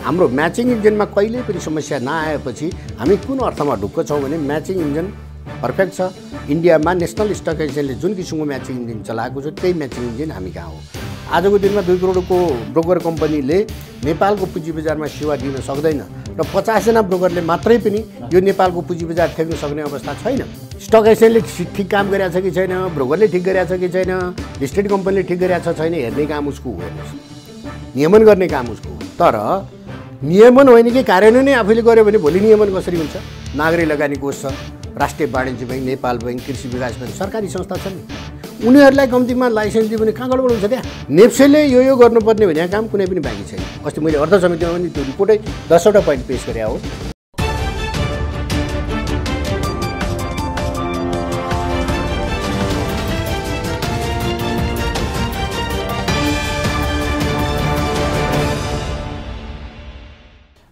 हाम्रो म्याचिङ इन्जिनमा कहिल्यै पनि समस्या नआएपछि हामी कुन अर्थमा ढुक्क छौँ भने म्याचिङ इन्जिन पर्फेक्ट छ। इन्डियामा नेसनल स्टक एक्सचेन्जले जुन किसिमको म्याचिङ इन्जिन चलाएको छ त्यही म्याचिङ इन्जिन हामी कहाँ हो। आजको दिनमा 2 करोडको ब्रोकर कम्पनीले नेपालको पुँजी बजारमा सेवा दिन सक्दैन र 50 जना ब्रोकरले मात्रै पनि यो नेपालको पुँजी बजार ठेक्न सक्ने अवस्था छैन। स्टक एक्सचेन्जले ठिक काम गरिरहेछ कि छैन, ब्रोकरले ठिक गरिरहेछ कि छैन, लिस्टेड कम्पनीले ठिक गरिरहेछ छैन हेर्ने काम उसको हो, नियमन गर्ने काम उसको हो। तर नियमन होइन कि कार्यान्वयन आफूले गर्यो भने भोलि नियमन कसरी हुन्छ? नागरिक लगानी कोष छ, राष्ट्रिय वाणिज्य बैंक, नेपाल बैंक, कृषि विकास बैंक, सरकारी संस्था छन् नि, उनीहरूलाई कम्तीमा लाइसेन्स दियो भने कहाँ गडबड हुन्छ? त्यहाँ नेप्सेले यो गर्नुपर्ने भने काम कुनै पनि बाँकी छैन। अस्ति मैले अर्थ समितिमा पनि त्यो रिपोर्टै 10वटा पोइन्ट पेश गरे हो।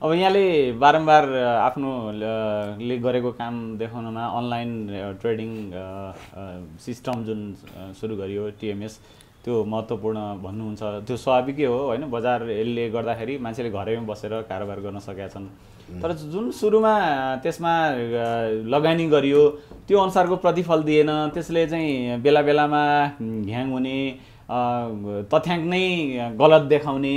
अब यहाँले बारम्बार आफ्नोले गरेको काम देखाउनमा अनलाइन ट्रेडिङ सिस्टम जुन सुरु गरियो टिएमएस, त्यो महत्त्वपूर्ण भन्नुहुन्छ। त्यो स्वाभाविकै हो होइन, बजार यसले गर्दाखेरि मान्छेले घरैमा बसेर कारोबार गर्न सकेका छन्। तर जुन सुरुमा त्यसमा लगानी गरियो त्यो अनुसारको प्रतिफल दिएन, त्यसले चाहिँ बेला बेलामा घ्याङ हुने, तथ्याङ्क नै गलत देखाउने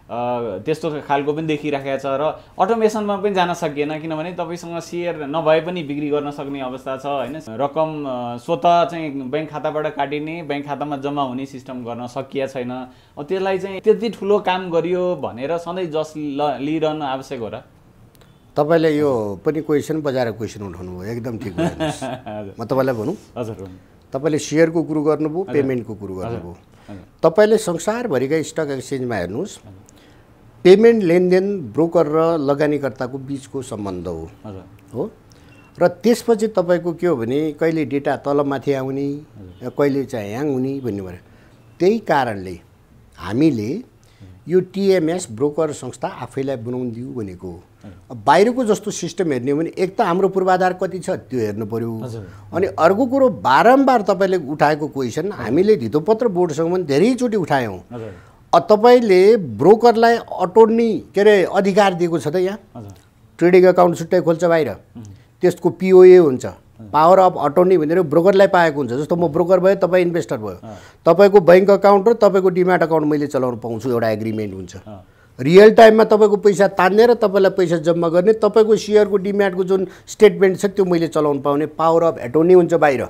त्यस्तो खालको पनि देखिराखेको छ र अटोमेसनमा पनि जान सकिएन, किनभने तपाईँसँग सेयर नभए पनि बिक्री गर्न सक्ने अवस्था छ होइन। रकम स्वतः चाहिँ बैंक खाताबाट काटिने, बैंक खातामा जम्मा हुने सिस्टम गर्न सकिया छैन। त्यसलाई चाहिँ त्यति ठुलो काम गरियो भनेर सधैँ जस लिइरहनु आवश्यक हो र? तपाईँले यो पनि क्वेसन बजारको क्वेसन उठाउनु भयो, एकदम ठिक भयो। म तपाईँलाई भनौँ, हजुर, तपाईँले सेयरको कुरो गर्नुभयो, पेमेन्टको कुरो गर्नुभयो। तपाईँले संसारभरिका स्टक एक्सचेन्जमा हेर्नुहोस्, पेमेन्ट लेनदेन ब्रोकर र लगानीकर्ताको बिचको सम्बन्ध हो र त्यसपछि तपाईँको के हो भने कहिले डेटा तलमाथि आउने, कहिले चाहिँ ह्याङ हुने भन्ने भयो। त्यही कारणले हामीले यो टिएमएस ब्रोकर संस्था आफैलाई बनाउनु दियो भनेको। बाहिरको जस्तो सिस्टम हेर्ने हो भने एक त हाम्रो पूर्वाधार कति छ त्यो हेर्नु पर्यो, अनि अर्को कुरो बारम्बार तपाईँले उठाएको क्वेसन हामीले धितोपत्र बोर्डसँग पनि धेरैचोटि उठायौँ। तपाईँले ब्रोकरलाई अटोर्नी के अरे अधिकार दिएको छ त? यहाँ ट्रेडिङ अकाउन्ट छुट्टै खोल्छ बाहिर, त्यसको पिओए हुन्छ, पावर अफ अटोर्नी भनेर ब्रोकरलाई पाएको हुन्छ। जस्तो म ब्रोकर भयो, तपाईँ इन्भेस्टर भयो, तपाईँको बैंक अकाउन्ट र तपाईँको डिम्याट अकाउन्ट मैले चलाउन पाउँछु, एउटा एग्रिमेन्ट हुन्छ। रियल टाइममा तपाईँको पैसा तान्ने र तपाईँलाई पैसा जम्मा गर्ने, तपाईँको सेयरको डिम्याटको जुन स्टेटमेन्ट छ त्यो मैले चलाउन पाउने पावर अफ एटोर्नी हुन्छ बाहिर।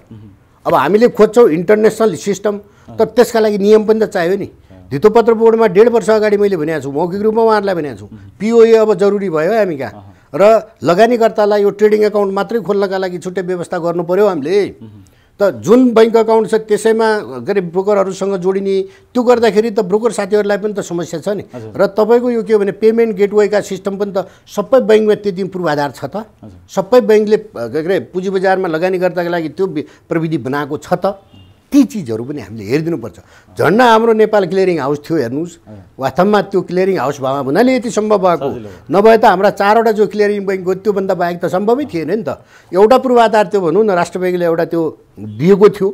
अब हामीले खोज्छौँ इन्टरनेसनल सिस्टम, तर त्यसका लागि नियम पनि त चाहियो नि। धितोपत्र बोर्डमा 1.5 वर्ष अगाडि मैले भनेको छु, मौखिक रूपमा उहाँहरूलाई भनेको छु, पिओए अब जरुरी भयो हामी कहाँ, र लगानीकर्तालाई यो ट्रेडिङ अकाउन्ट मात्रै खोल्नका लागि छुट्टै व्यवस्था गर्नु पर्यो हामीले। त जुन बैंक अकाउन्ट छ त्यसैमा के अरे ब्रोकरहरूसँग जोडिने, त्यो गर्दाखेरि त ब्रोकर साथीहरूलाई पनि त समस्या छ नि। र तपाईँको यो के हो भने पेमेन्ट गेटवेका सिस्टम पनि त सबै बैंकमा त्यति पूर्वाधार छ त? सबै बैंकले के अरे पुँजी बजारमा लगानीकर्ताको लागि त्यो प्रविधि बनाएको छ त? ती चिजहरू पनि हामीले हेरिदिनुपर्छ। झन्डा हाम्रो नेपाल क्लियरिङ हाउस थियो हेर्नुहोस्, वास्तवमा त्यो क्लियरिङ हाउस भएमा हुनाले यति सम्भव भएको, नभए त हाम्रा 4वटा जो क्लियरिङ बैंक हो त्योभन्दा बाहेक त सम्भवै थिएन नि त। एउटा पूर्वाधार त्यो भनौँ न, राष्ट्र बैंकले एउटा त्यो दिएको थियो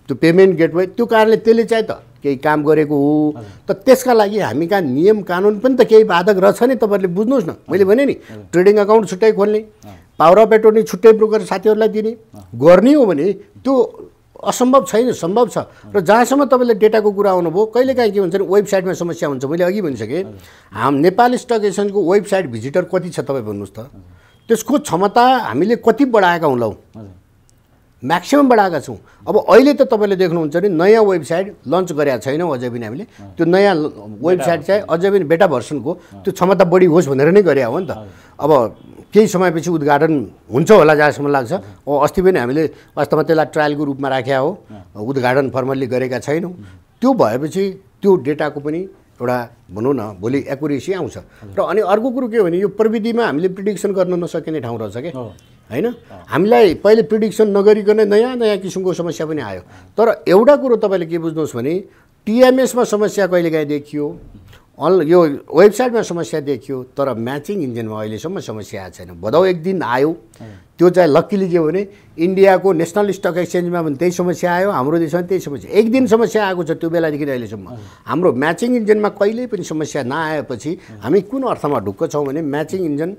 त्यो पेमेन्ट गेटवे, त्यो कारणले त्यसले चाहिँ त केही काम गरेको हो। त त्यसका लागि हामी कहाँ नियम कानुन पनि त केही बाधक रहेछ नि, तपाईँहरूले बुझ्नुहोस् न। मैले भने नि ट्रेडिङ अकाउन्ट छुट्टै खोल्ने, पावर अफ एटोर्नी छुट्टै ब्रोकर साथीहरूलाई दिने गर्ने हो भने त्यो असम्भव छैन, सम्भव छ। र जहाँसम्म तपाईँले डेटाको कुरा आउनुभयो, कहिलेकाहीँ के हुन्छ भने वेबसाइटमा समस्या हुन्छ। मैले अघि भनिसकेँ, नेपाल स्टक एक्सचेन्जको वेबसाइट भिजिटर कति छ तपाईँ भन्नुहोस् त? त्यसको क्षमता हामीले कति बढाएका हौँ? म्याक्सिमम बढाएका छौँ। अब अहिले त तपाईँले देख्नुहुन्छ भने नयाँ वेबसाइट लन्च गरेका छैनौँ अझै पनि हामीले। त्यो नयाँ वेबसाइट चाहिँ अझै पनि बेटा भर्सनको त्यो क्षमता बढी होस् भनेर नै गरे हो नि त। अब केही समयपछि उद्घाटन हुन्छ होला जहाँसम्म लाग्छ। अस्ति पनि हामीले वास्तवमा त्यसलाई ट्रायलको रूपमा राखेका हो, उद्घाटन फर्मल्ली गरेका छैनौँ। त्यो भएपछि त्यो डेटाको पनि एउटा भनौँ न भोलि एकुरेसी आउँछ। र अनि अर्को कुरो के हो भने यो प्रविधिमा हामीले प्रिडिक्सन गर्न नसकिने ठाउँ रहेछ क्या होइन। हामीलाई पहिले प्रिडिक्सन नगरिकन नयाँ नयाँ किसिमको समस्या पनि आयो। तर एउटा कुरो तपाईँले के बुझ्नुहोस् भने टिएमएसमा समस्या कहिलेकाहीँ देखियो, यो वेबसाइटमा समस्या देखियो तर म्याचिङ इन्जिनमा अहिलेसम्म समस्या आएको छैन। भदौ एक दिन आयो, त्यो चाहिँ लक्कीली के हो भने इन्डियाको नेसनल स्टक एक्सचेन्जमा पनि त्यही समस्या आयो, हाम्रो देशमा त्यही समस्या, एक दिन समस्या आएको छ त्यो बेलादेखि अहिलेसम्म। हाम्रो म्याचिङ इन्जिनमा कहिल्यै पनि समस्या नआएपछि हामी कुन अर्थमा ढुक्क छौँ भने म्याचिङ इन्जिन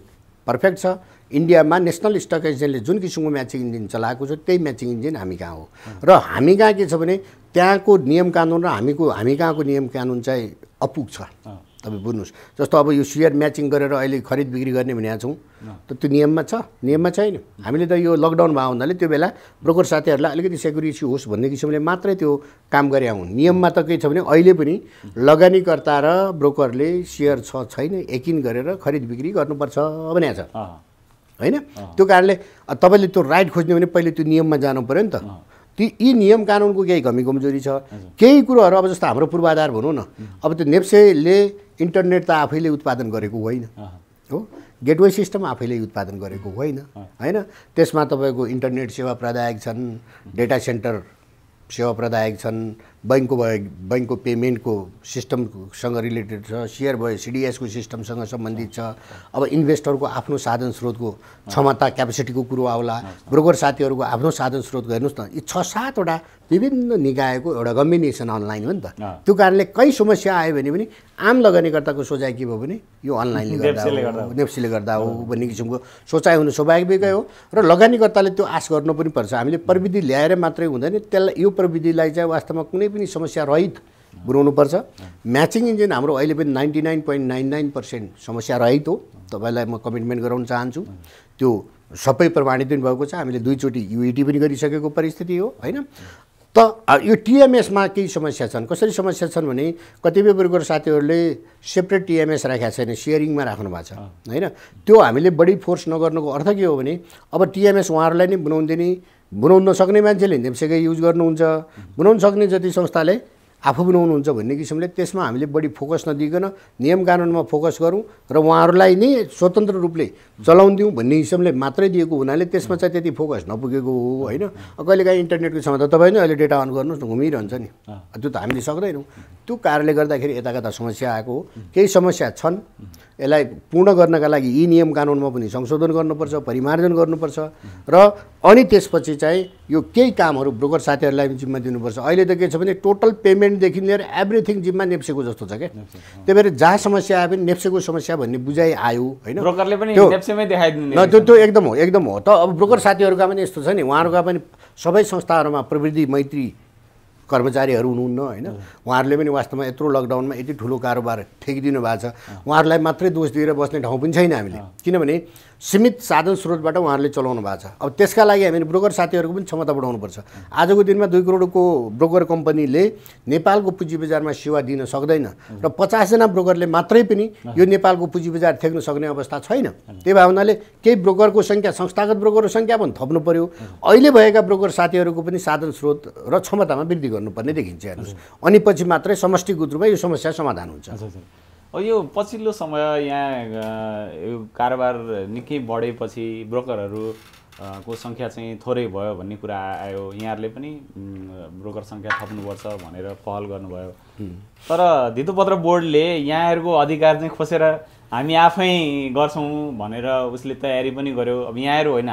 पर्फेक्ट छ। इन्डियामा नेसनल स्टक एक्सचेन्जले जुन किसिमको म्याचिङ इन्जिन चलाएको छ त्यही म्याचिङ इन्जिन हामी कहाँ हो। र हामी कहाँ के छ भने त्यहाँको नियम कानुन र हामी कहाँको नियम कानुन चाहिँ अपुग छ। तपाईँ बुझ्नुहोस्, जस्तो अब यो सेयर म्याचिङ गरेर अहिले खरिद बिक्री गर्ने भनेको छौँ, त त्यो नियममा छ? नियममा छैन। हामीले त यो लकडाउन भयो हुनाले त्यो बेला ब्रोकर साथीहरूलाई अलिकति सेक्युरिटी होस् भन्ने किसिमले मात्रै त्यो काम गरे हुन्। नियममा त के छ भने अहिले पनि लगानीकर्ता र ब्रोकरले सेयर छ छैन यकिन गरेर खरिद बिक्री गर्नुपर्छ भनेको छ होइन। त्यो कारणले तपाईँले त्यो राइट खोज्ने भने पहिले त्यो नियममा जानु पऱ्यो नि त। यी नियम कानुनको केही कमी कमजोरी छ, केही कुरोहरू अब जस्तो हाम्रो पूर्वाधार भनौँ न, अब त्यो नेप्सेले इन्टरनेट त आफैले उत्पादन गरेको होइन हो, गेटवे सिस्टम आफैले उत्पादन गरेको होइन होइन। त्यसमा तपाईँको इन्टरनेट सेवा प्रदायक छन्, डेटा सेन्टर सेवा प्रदायक छन्, बैंकको पेमेन्टको सिस्टमसँग रिलेटेड छ, सेयर भयो सिडिएसको सिस्टमसँग सम्बन्धित छ। अब इन्भेस्टरको आफ्नो साधन स्रोतको क्षमता क्यापेसिटीको कुरो आउला, ब्रोकर साथीहरूको आफ्नो साधन स्रोत हेर्नुहोस् न, यी 6-7 वटा विभिन्न निकायको एउटा कम्बिनेसन अनलाइन हो नि त। त्यो कारणले कहीँ समस्या आयो भने पनि आम लगानीकर्ताको सोचाइ के भयो भने यो अनलाइनले गर्दा हो, नेप्सीले गर्दा हो भन्ने किसिमको सोचाइ हुनु स्वाभाविकै हो। र लगानीकर्ताले त्यो आश गर्नु पनि पर्छ। हामीले प्रविधि ल्याएर मात्रै हुँदैन, त्यसलाई यो प्रविधिलाई चाहिँ वास्तवमा कुनै पनि समस्या रहित बनाउनुपर्छ। म्याचिङ इन्जिन हाम्रो अहिले पनि 99.99% समस्या रहित हो। तपाईँलाई म कमिटमेन्ट गराउन चाहन्छु। त्यो सबै प्रमाणित पनि भएको छ, हामीले 2 चोटि युइटी पनि गरिसकेको परिस्थिति हो होइन। त यो टिएमएसमा केही समस्या छन्। कसरी समस्या छन् भने कतिपय ब्रोकर साथीहरूले सेपरेट टिएमएस राखेको छैन, सेयरिङमा राख्नु भएको छ होइन। त्यो हामीले बढी फोर्स नगर्नुको अर्थ के हो भने अब टिएमएस उहाँहरूलाई नै बनाउन नसक्ने मान्छेले नेप्सेकै युज गर्नुहुन्छ, बनाउन सक्ने जति संस्थाले आफू बनाउनुहुन्छ भन्ने किसिमले त्यसमा हामीले बढी फोकस नदिकन नियम कानुनमा फोकस गरौँ र उहाँहरूलाई नै स्वतन्त्र रूपले चलाउन दिउँ भन्ने किसिमले मात्रै दिएको हुनाले त्यसमा चाहिँ त्यति फोकस नपुगेको हो होइन। कहिलेकाहीँ इन्टरनेटको क्षमता तपाईँ नै अहिले डेटा अन गर्नुहोस् न घुमिरहन्छ नि, त्यो त हामीले सक्दैनौँ। त्यो कारणले गर्दाखेरि यता समस्या आएको हो। केही समस्या छन्, यसलाई पूर्ण गर्नका लागि यी नियम कानुनमा पनि संशोधन गर्नुपर्छ, परिमार्जन गर्नुपर्छ र अनि त्यसपछि चाहिँ यो केही कामहरू ब्रोकर साथीहरूलाई पनि जिम्मा दिनुपर्छ। अहिले त के छ भने टोटल पेमेन्टदेखि लिएर एभ्रिथिङ जिम्मा नेप्सेको जस्तो छ क्या। त्यही भएर जहाँ समस्या आयो पनि नेप्सेको समस्या भन्ने बुझाइ आयो होइन। ब्रोकरले पनि नेप्सेमै देखाइदिने त्यो एकदम हो। त अब ब्रोकर साथीहरूका पनि यस्तो छ नि, उहाँहरूका पनि सबै संस्थाहरूमा प्रविधि मैत्री कर्मचारीहरू हुनुहुन्न होइन। उहाँहरूले पनि वास्तवमा यत्रो लकडाउनमा यति ठुलो कारोबार ठेकिदिनु भएको छ, उहाँहरूलाई मात्रै दोष दिएर बस्ने ठाउँ पनि छैन हामीले, किनभने सीमित साधन स्रोतबाट उहाँहरूले चलाउनु भएको छ। अब त्यसका लागि हामीले ब्रोकर साथीहरूको पनि क्षमता बढाउनुपर्छ। आजको दिनमा 2 करोडको ब्रोकर कम्पनीले नेपालको पुँजी बजारमा सेवा दिन सक्दैन र 50 जना ब्रोकरले मात्रै पनि यो नेपालको पुँजी बजार थेक्न सक्ने अवस्था छैन। त्यही भए हुनाले केही ब्रोकरको सङ्ख्या, संस्थागत ब्रोकरको सङ्ख्या पनि थप्नु पर्यो। अहिले भएका ब्रोकर साथीहरूको पनि साधन स्रोत र क्षमतामा वृद्धि गर्नुपर्ने देखिन्छ हेर्नुहोस्, अनि पछि मात्रै समष्टिगत रूपमा यो समस्या समाधान हुन्छ। यो पछिल्लो समय यहाँ यो कारोबार निकै बढेपछि ब्रोकरहरू को सङ्ख्या चाहिँ थोरै भयो भन्ने कुरा आयो। यहाँहरूले पनि ब्रोकर सङ्ख्या थप्नुपर्छ भनेर पहल गर्नुभयो, तर धितोपत्र बोर्डले यहाँहरूको अधिकार चाहिँ खोसेर हामी आफै गर्छौँ भनेर उसले तयारी पनि गर्यो। अब यहाँहरू होइन,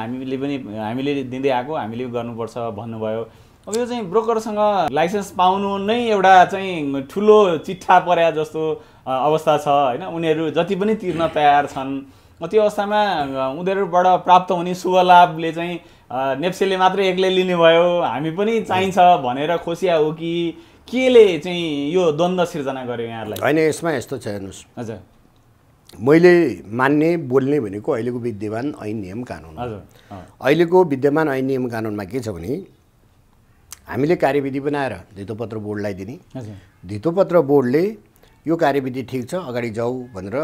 हामीले दिँदै आएको, हामीले गर्नुपर्छ भन्नुभयो। अब यो चाहिँ ब्रोकरसँग लाइसेन्स पाउनु नै एउटा चाहिँ ठुलो चिट्ठा पर्या जस्तो अवस्था छ होइन। उनीहरू जति पनि तिर्न तयार छन्, त्यो अवस्थामा उनीहरूबाट प्राप्त हुने शुभ लाभले चाहिँ नेप्सेले मात्रै एक्लै लिने भयो, हामी पनि चाहिन्छ भनेर खोसिया हो कि केले चाहिँ यो द्वन्द्व सिर्जना गर्यो यहाँहरूलाई? होइन, यसमा यस्तो छ हेर्नुहोस्। हजुर, मैले मान्ने बोल्ने भनेको अहिलेको विद्यमान ऐन नियम कानुन। हजुर, अहिलेको विद्यमान ऐन नियम कानुनमा के छ भने हामीले कार्यविधि बनाएर धितोपत्र बोर्डलाई दिने, धितोपत्र बोर्डले यो कार्यविधि ठिक छ अगाडि जाऊ भनेर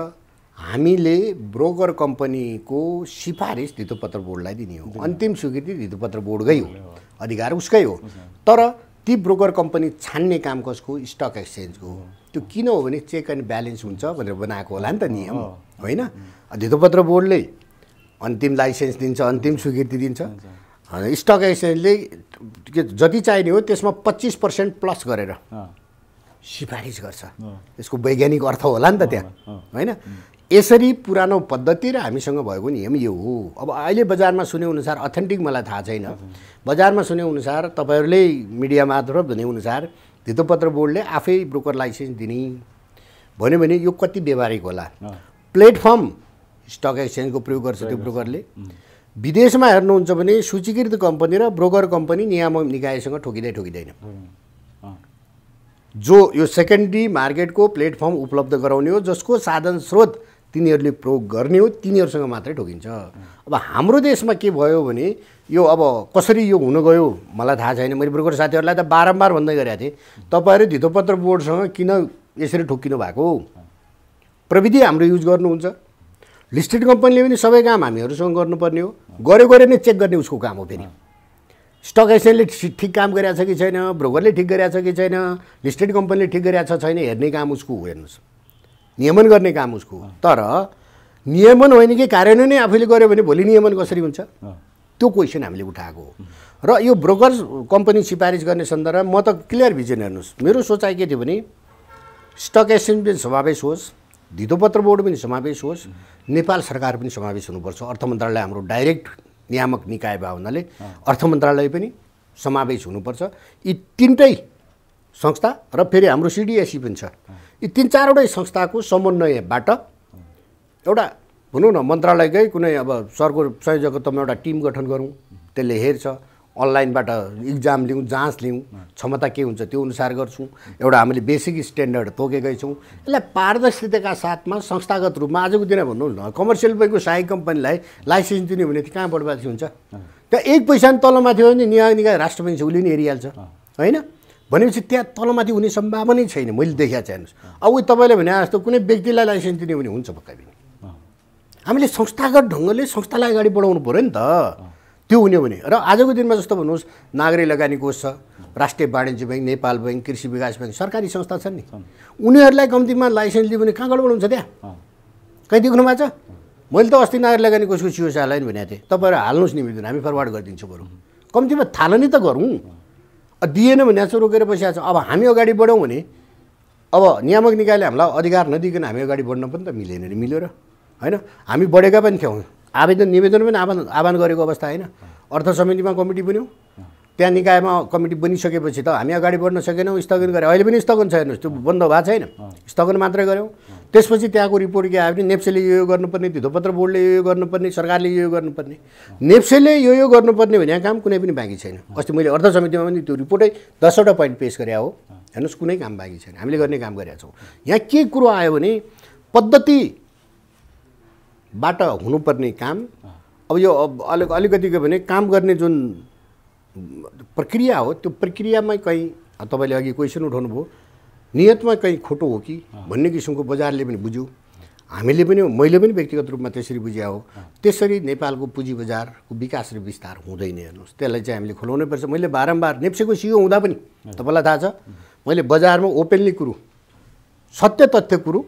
हामीले ब्रोकर कम्पनीको सिफारिस धितोपत्र बोर्डलाई दिने हो। अन्तिम स्वीकृति धितोपत्र बोर्डकै हो, अधिकार उसकै हो। तर ती ब्रोकर कम्पनी छान्ने काम कसको? स्टक एक्सचेन्जको हो। त्यो किन हो भने चेक एन्ड ब्यालेन्स हुन्छ भनेर बनाएको होला नि त नियम होइन। धितोपत्र बोर्डले अन्तिम लाइसेन्स दिन्छ, अन्तिम स्वीकृति दिन्छ। स्टक एक्सचेन्जले जति चाहिने हो त्यसमा 25% प्लस गरेर सिफारिस गर्छ। यसको वैज्ञानिक अर्थ होला नि त त्यहाँ, होइन? यसरी पुरानो पद्धति र हामीसँग भएको नियम यो हो। अब अहिले बजारमा सुनेअनुसार अथेन्टिक मलाई थाहा छैन, बजारमा सुनेअनुसार तपाईँहरूले मिडिया मार्फत भनेअनुसार धितोपत्र बोर्डले आफै ब्रोकर लाइसेन्स दिने भन्यो भने यो कति व्यवहारिक होला? प्लेटफर्म स्टक एक्सचेन्जको प्रयोग गर्छ त्यो ब्रोकरले। विदेशमा हेर्नुहुन्छ भने सूचीकृत कम्पनी र ब्रोकर कम्पनी नियामक निकायसँग ठोकिँदैन। जो यो सेकेन्डरी मार्केटको प्लेटफर्म उपलब्ध गराउने हो, जसको साधन स्रोत तिनीहरूले प्रयोग गर्ने हो, तिनीहरूसँग मात्रै ठोकिन्छ। अब हाम्रो देशमा के भयो भने यो अब कसरी यो हुन गयो मलाई थाहा छैन। मैले ब्रोकर साथीहरूलाई त बारम्बार भन्दै गरेको थिएँ, तपाईँहरू धितोपत्र बोर्डसँग किन यसरी ठोकिनु भएको? प्रविधि हाम्रो युज गर्नुहुन्छ। लिस्टेड कम्पनीले पनि सबै काम हामीहरूसँग गर्नुपर्ने हो। गरे नै चेक गर्ने उसको काम हो। फेरि स्टक एक्सचेन्जले ठिक काम गरेछ कि छैन, ब्रोकरले ठिक गरेछ कि छैन, लिस्टेड कम्पनीले ठिक गरेछ छैन हेर्ने काम उसको हो। हेर्नुहोस्, नियमन गर्ने काम उसको हो। तर नियमन होइन कि कार्यान्वयन नै आफैले गर्यो भने भोलि नियमन कसरी हुन्छ? त्यो क्वेसन हामीले उठाएको हो। र यो ब्रोकर कम्पनी सिफारिस गर्ने सन्दर्भमा म त क्लियर भिजन हेर्नुहोस्, मेरो सोचाइ के थियो भने स्टक एक्सचेन्ज पनि समावेश होस्, धितोपत्र बोर्ड पनि समावेश होस्, नेपाल सरकार पनि समावेश हुनुपर्छ। अर्थ मन्त्रालय हाम्रो डाइरेक्ट नियामक निकाय भए हुनाले अर्थ मन्त्रालय पनि समावेश हुनुपर्छ। यी तीनटै संस्था र फेरि हाम्रो सिडिएससी पनि छ। यी 3-4वटै संस्थाको समन्वयबाट एउटा भनौँ न मन्त्रालयकै कुनै अब सरको संयोजकत्वमा एउटा टिम गठन गरौँ, त्यसले हेर्छ, अनलाइनबाट इक्जाम लिउँ, जाँच लिउँ, क्षमता के हुन्छ त्यो अनुसार गर्छौँ। एउटा हामीले बेसिक स्ट्यान्डर्ड तोकेकै छौँ। यसलाई पारदर्शिताका साथमा संस्थागत रूपमा आजको दिन भन्नुहोस् न, कमर्सियल ब्याङ्कको सहायक कम्पनीलाई लाइसेन्स दिने भने कहाँ बढ्बासी हुन्छ? त्यहाँ एक पैसा पनि तलमाथि हो भने नियामक निकाय राष्ट्र ब्याङ्क छ, उसले नि हेरिहाल्छ, होइन? भनेपछि त्यहाँ तलमाथि हुने सम्भावनै छैन। मैले देखेको चाहिँ हेर्नुहोस्, अब तपाईँले भने जस्तो कुनै व्यक्तिलाई लाइसेन्स दिने भने हुन्छ पक्कै पनि। हामीले संस्थागत ढङ्गले संस्थालाई अगाडि बढाउनु पऱ्यो नि त, त्यो हुने हो भने। र आजको दिनमा जस्तो भन्नुहोस् नागरिक लगानी कोष छ, राष्ट्रिय वाणिज्य ब्याङ्क, नेपाल ब्याङ्क, कृषि विकास ब्याङ्क, सरकारी संस्था छन् नि, उनीहरूलाई कम्तीमा लाइसेन्स दियो भने कहाँ गडबड हुन्छ? त्यहाँ कहीँ देख्नु भएको छ? मैले त अस्ति नागरिक लगानी कोषको सिओ साहबलाई पनि भनेको थिएँ, तपाईँहरू हाल्नुहोस् निवेदन, हामी फरवार्ड गरिदिन्छौँ। बरु कम्तीमा थालनी त गरौँ। दिएन भने चाहिँ रोकेर बसिरहेको छ। अब हामी अगाडि बढौँ भने अब नियामक निकायले हामीलाई अधिकार नदिकन हामी अगाडि बढ्न पनि त मिलेन नि, मिल्यो र होइन? हामी बढेका पनि थियौँ, आवेदन निवेदन पनि आह्वान गरेको अवस्था होइन। अर्थ समितिमा कमिटी बन्यो, त्यहाँ निकायमा कमिटी बनिसकेपछि त हामी अगाडि बढ्न सकेनौँ, स्थगन गऱ्यौँ। अहिले पनि स्थगन छ, हेर्नुहोस्, त्यो बन्द भएको छैन, स्थगन मात्रै गऱ्यौँ। त्यसपछि त्यहाँको रिपोर्ट के आयो भने नेप्सेले यो गर्नुपर्ने, धितोपत्र बोर्डले यो गर्नुपर्ने, सरकारले यो गर्नुपर्ने। नेप्सेले यो गर्नुपर्ने भने काम कुनै पनि बाँकी छैन। अस्ति मैले अर्थ समितिमा पनि त्यो रिपोर्टै 10वटा पोइन्ट पेश गरे हो। हेर्नुहोस्, कुनै काम बाँकी छैन, हामीले गर्ने काम गरेका छौँ। यहाँ के कुरो आयो भने पद्धतिबाट हुनुपर्ने काम। अब यो अलिकति के भने काम गर्ने जुन प्रक्रिया हो, त्यो प्रक्रियामै कहीँ तपाईँले अघि क्वेसन उठाउनु भयो, नियतमा कहीँ खोटो हो कि भन्ने किसिमको बजारले पनि बुझ्यो, हामीले पनि, मैले पनि व्यक्तिगत रूपमा त्यसरी बुझ्या हो। त्यसरी नेपालको पुँजी बजारको विकास र विस्तार हुँदैन। हेर्नुहोस्, त्यसलाई चाहिँ हामीले खुलाउनै पर्छ। मैले बारम्बार नेप्सेको सिओ हुँदा पनि तपाईँलाई थाहा छ, मैले बजारमा ओपनली कुरो, सत्य तथ्य कुरो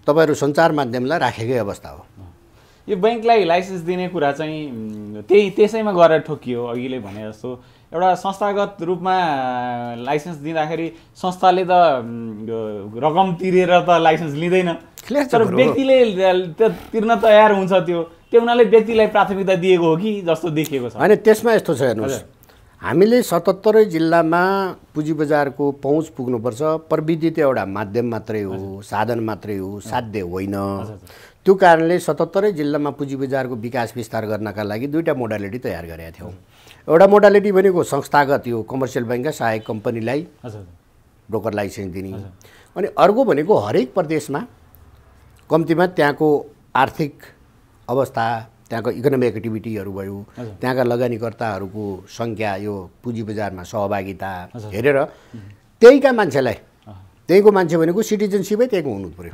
तपाईँहरू सञ्चार माध्यमलाई राखेकै अवस्था हो। यो ब्याङ्कलाई लाइसेन्स दिने कुरा चाहिँ त्यसैमा गएर ठोकियो। अघिले भने जस्तो एउटा संस्थागत रूपमा लाइसेन्स दिँदाखेरि संस्थाले त रकम तिरेर त लाइसेन्स लिँदैन, तर व्यक्तिले तिर्न तयार हुन्छ। त्यो हुनाले व्यक्तिलाई प्राथमिकता दिएको हो कि जस्तो देखिएको छ। होइन, त्यसमा यस्तो छ, हेर्नुहोस्, हामीले 77 जिल्लामा पुँजी बजारको पहुँच पुग्नुपर्छ। प्रविधि त एउटा माध्यम मात्रै हो, साधन मात्रै हो, साध्य होइन। त्यो कारणले 77 जिल्लामा पुँजी बजारको विकास विस्तार गर्नका लागि 2टा मोडालिटी तयार गरेका थियौँ। एउटा मोडालिटी भनेको संस्थागत यो कमर्सियल ब्याङ्कका सहायक कम्पनीलाई ब्रोकर लाइसेन्स दिने, अनि अर्को भनेको हरेक प्रदेशमा कम्तीमा त्यहाँको आर्थिक अवस्था, त्यहाँको इकोनोमिक एक्टिभिटीहरू भयो, त्यहाँका लगानीकर्ताहरूको सङ्ख्या, यो पुँजी बजारमा सहभागिता हेरेर त्यहीका मान्छेलाई, त्यहीको मान्छे भनेको सिटिजनसिपै त्यहीको हुनु पऱ्यो।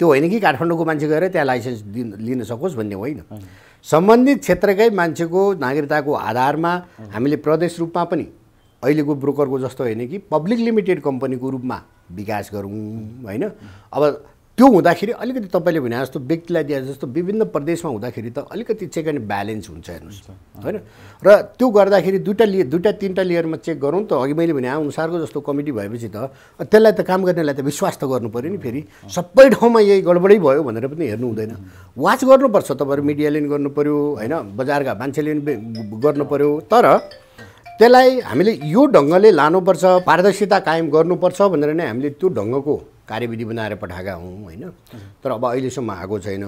त्यो होइन कि काठमाडौँको मान्छे गएर त्यहाँ लाइसेन्स लिन सकोस् भन्ने होइन। सम्बन्धित क्षेत्रकै मान्छेको नागरिकताको आधारमा हामीले प्रदेश रूपमा पनि अहिलेको ब्रोकरको जस्तो होइन कि पब्लिक लिमिटेड कम्पनीको रूपमा विकास गरौँ, होइन? अब त्यो हुँदाखेरि अलिकति तपाईँले भने जस्तो व्यक्तिलाई दिए जस्तो विभिन्न प्रदेशमा हुँदाखेरि त अलिकति चेक एन्ड ब्यालेन्स हुन्छ हेर्नुहोस् होइन। र त्यो गर्दाखेरि दुईवटा तिनवटा लेयरमा चेक गरौँ त अघि मैले भने अनुसारको जस्तो कमिटी भएपछि त त्यसलाई त काम गर्नेलाई त विश्वास त गर्नु पऱ्यो नि। फेरि सबै ठाउँमा यही गडबडै भयो भनेर पनि हेर्नु हुँदैन। वाच गर्नुपर्छ, तपाईँहरू मिडियाले पनि गर्नु पऱ्यो होइन, बजारका मान्छेले पनि गर्नु पऱ्यो। तर त्यसलाई हामीले यो ढङ्गले लानुपर्छ, पारदर्शिता कायम गर्नुपर्छ भनेर नै हामीले त्यो ढङ्गको कार्यविधि बनाएर पठाएका हौँ होइन। तर अब अहिलेसम्म आएको छैन।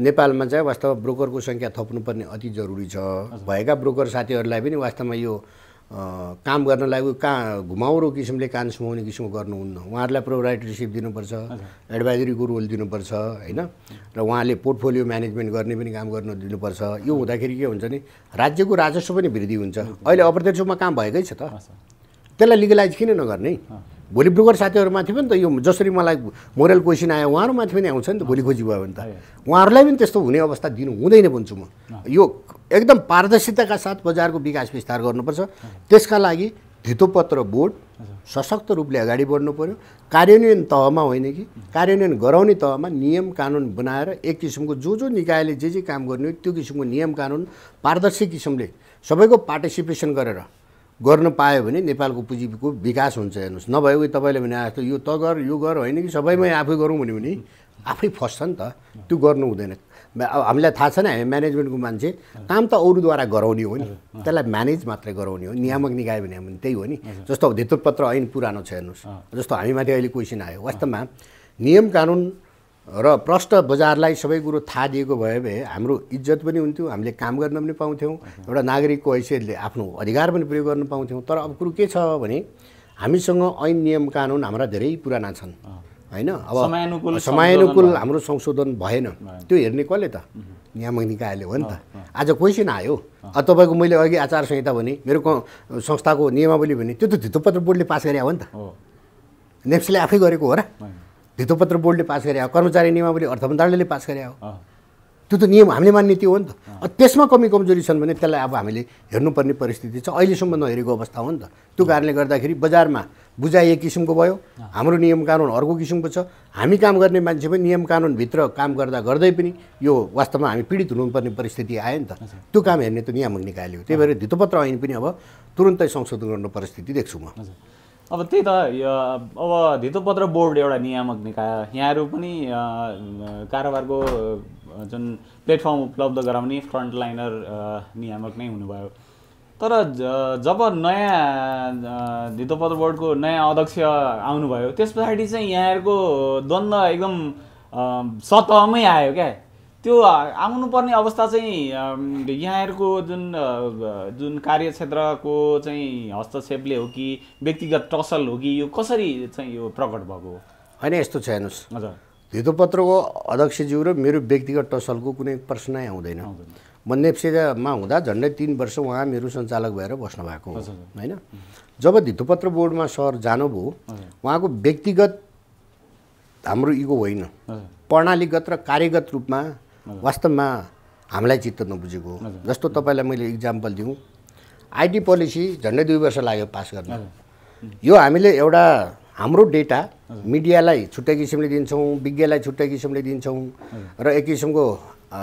नेपालमा चाहिँ वास्तवमा ब्रोकरको सङ्ख्या थप्नुपर्ने अति जरुरी छ। भएका ब्रोकर साथीहरूलाई पनि वास्तवमा यो काम गर्नलाई कहाँ घुमाउरो किसिमले कान सुहाउने किसिमको गर्नुहुन्न। उहाँहरूलाई प्रोप्राइटरसिप दिनुपर्छ, एडभाइजरीको रोल दिनुपर्छ होइन। र उहाँले पोर्टफोलियो म्यानेजमेन्ट गर्ने पनि काम गर्न दिनुपर्छ। यो हुँदाखेरि के हुन्छ नि, राज्यको राजस्व पनि वृद्धि हुन्छ। अहिले अप्रत्यक्ष रूपमा काम भएकै छ त, त्यसलाई लिगलाइज किन नगर्ने? भोलि ब्रोकर साथीहरूमाथि पनि त यो जसरी मलाई मोरल क्वेसन आयो उहाँहरूमाथि पनि आउँछ नि त भोलि खोजी भयो भने त। उहाँहरूलाई पनि त्यस्तो हुने अवस्था दिनु हुँदैन भन्छु म। यो एकदम पारदर्शिताका साथ बजारको विकास विस्तार गर्नुपर्छ। त्यसका लागि धितोपत्र बोर्ड सशक्त रूपले अगाडि बढ्नु पऱ्यो। कार्यान्वयन तहमा होइन कि कार्यान्वयन गराउने तहमा नियम कानुन बनाएर एक किसिमको जो निकायले जे काम गर्ने हो त्यो किसिमको नियम कानुन पारदर्शी किसिमले सबैको पार्टिसिपेसन गरेर गर्न पायो भने नेपालको पुँजीको विकास हुन्छ। हेर्नुहोस्, नभए उयो तपाईँले भने जस्तो यो त गर यो गर होइन कि सबैमै आफै गरौँ भन्यो भने आफै फस्छ नि त, त्यो गर्नु हुँदैन। हामीलाई थाहा छ नि, हामी म्यानेजमेन्टको मान्छे, काम त अरूद्वारा गराउने हो नि, त्यसलाई म्यानेज मात्रै गराउने हो। नियामक निकाय भने पनि त्यही हो नि। जस्तो अब धितोपत्र ऐन पुरानो छ हेर्नुहोस्, जस्तो हामीमाथि अहिले क्वेसन आयो। वास्तवमा नियम कानुन र प्रष्ट बजारलाई सबै कुरो थाहा दिएको भए हाम्रो इज्जत पनि हुन्थ्यो, हामीले काम गर्न पनि पाउँथ्यौँ, एउटा नागरिकको हैसियतले आफ्नो अधिकार पनि प्रयोग गर्न पाउँथ्यौँ। तर अब कुरो के छ भने हामीसँग ऐन नियम कानुन हाम्रा धेरै पुराना छन् होइन। अब समयानुकूल हाम्रो संशोधन भएन, त्यो हेर्ने कसले त? नियामक निकायले हो नि त। आज क्वेसन आयो, तपाईँको मैले अघि आचार संहिता भने मेरो संस्थाको नियमावली भने त्यो त धितोपत्र बोर्डले पास गरे हो नि त, नेप्सीले आफै गरेको हो र। धितोपत्र बोर्डले पास गरे हो, कर्मचारी नियमावली अर्थ मन्त्रालयले पास गरे हो, त्यो त नियम हामीले मान्ने त्यो हो नि त। त्यसमा कमी कमजोरी छन् भने त्यसलाई अब हामीले हेर्नुपर्ने परिस्थिति छ। अहिलेसम्म नहेरेको अवस्था हो नि त। त्यो कारणले गर्दाखेरि बजारमा बुझाइ एक किसिमको भयो, हाम्रो नियम कानुन अर्को किसिमको छ। हामी काम गर्ने मान्छे पनि नियम कानुनभित्र काम गर्दै पनि यो वास्तवमा हामी पीडित हुनुपर्ने परिस्थिति आयो नि त। त्यो काम हेर्ने त नियामक निकायले हो। त्यही भएर धितोपत्र ऐन पनि अब तुरुन्तै संशोधन गर्ने परिस्थिति देख्छु म। अब त्यही त अब धितोपत्र बोर्ड एउटा नियामक निकाय, यहाँहरू पनि कारोबारको जुन प्लेटफर्म उपलब्ध गराउने फ्रन्टलाइनर नियामक नै हुनुभयो। तर जब नयाँ धितोपत्र बोर्डको नयाँ अध्यक्ष आउनुभयो त्यस पछाडि चाहिँ यहाँहरूको द्वन्द्व एकदम सतहमै आयो क्या। त्यो आउनुपर्ने अवस्था चाहिँ यहाँहरूको जुन कार्यक्षेत्रको चाहिँ हस्तक्षेपले हो कि व्यक्तिगत टसल हो कि यो कसरी चाहिँ यो प्रकट भएको हो? होइन, यस्तो छ हेर्नुहोस्, हजुर, धितोपत्रको अध्यक्षज्यू र मेरो व्यक्तिगत टसलको कुनै प्रश्नै आउँदैन। म नेप्सेमा हुँदा झन्डै 3 वर्ष उहाँ मेरो सञ्चालक भएर बस्नु भएको हो होइन। जब धितोपत्र बोर्डमा सर जानुभयो, उहाँको व्यक्तिगत हाम्रो इगो होइन, प्रणालीगत र कार्यगत रूपमा वास्तवमा हामीलाई चित्त नबुझेको। जस्तो तपाईँलाई मैले इक्जाम्पल दिउँ, आइटी पोलिसी झन्डै 2 वर्ष लाग्यो पास गर्न। यो हामीले एउटा हाम्रो डेटा मिडियालाई छुट्टै किसिमले दिन्छौँ, विज्ञलाई छुट्टै किसिमले दिन्छौँ र एक किसिमको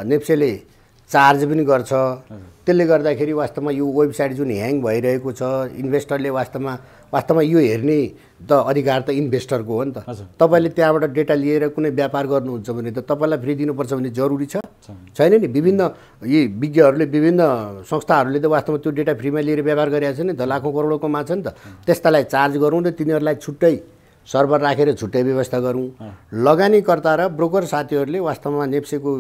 नेप्सेले चार्ज पनि गर्छ। त्यसले गर्दाखेरि वास्तवमा यो वेबसाइट जुन ह्याङ भइरहेको छ, इन्भेस्टरले वास्तवमा यो हेर्ने त अधिकार त इन्भेस्टरको हो नि त। तपाईँले त्यहाँबाट डेटा लिएर कुनै व्यापार गर्नुहुन्छ भने त तपाईँलाई फ्री दिनुपर्छ भन्ने जरुरी छ छैन नि? विभिन्न यी विज्ञहरूले विभिन्न संस्थाहरूले त वास्तवमा त्यो डेटा फ्रीमा लिएर व्यापार गरिरहेको छ नि त, लाखौँ करोडको कमाएको छ नि त। त्यस्तालाई चार्ज गरौँ र तिनीहरूलाई छुट्टै सर्भर राखेर छुट्टै व्यवस्था गरौँ। लगानीकर्ता र ब्रोकर साथीहरूले वास्तवमा नेप्सेको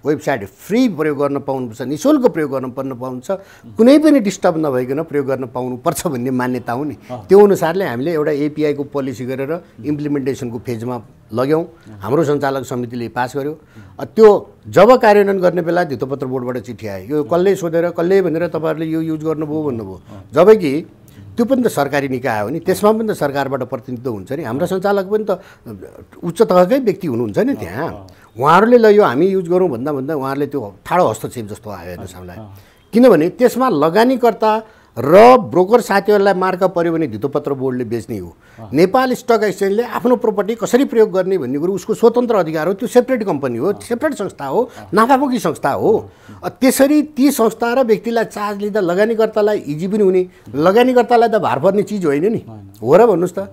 वेबसाइट फ्री प्रयोग गर्न पाउनुपर्छ, निःशुल्क प्रयोग गर्न पाउनुपर्छ, कुनै पनि डिस्टर्ब नभइकन प्रयोग गर्न पाउनुपर्छ भन्ने मान्यता हो नि। त्यो अनुसारले हामीले एउटा एपिआईको पोलिसी गरेर इम्प्लिमेन्टेसनको फेजमा लग्यौँ। हाम्रो सञ्चालक समितिले पास गर्यो। त्यो जब कार्यान्वयन गर्ने बेला धितोपत्र बोर्डबाट चिठी आयो, यो कसले सोधेर कसले भनेर तपाईँहरूले यो युज गर्नुभयो भन्नुभयो। जबकि त्यो पनि त सरकारी निकाय हो नि, त्यसमा पनि त सरकारबाट प्रतिनिधित्व हुन्छ नि। हाम्रा सञ्चालक पनि त उच्च तहकै व्यक्ति हुनुहुन्छ नि त्यहाँ। उहाँहरूले ल यो हामी युज गरौँ भन्दा उहाँहरूले त्यो ठाडो हस्तक्षेप जस्तो आयो हेर्नुहोस् हामीलाई। किनभने त्यसमा लगानीकर्ता र ब्रोकर साथीहरूलाई मार्का पर्यो भने धितोपत्र बोर्डले बेच्ने हो। नेपाल स्टक एक्सचेन्जले आफ्नो प्रोपर्टी कसरी प्रयोग गर्ने भन्ने कुरो उसको स्वतन्त्र अधिकार हो। त्यो सेपरेट कम्पनी हो, सेपरेट संस्था हो, नाफामुखी संस्था हो। त्यसरी ती संस्था र व्यक्तिलाई चार्ज लिँदा लगानीकर्तालाई इजी पनि हुने, लगानीकर्तालाई त भार पर्ने चिज होइन नि, हो र भन्नुहोस् त।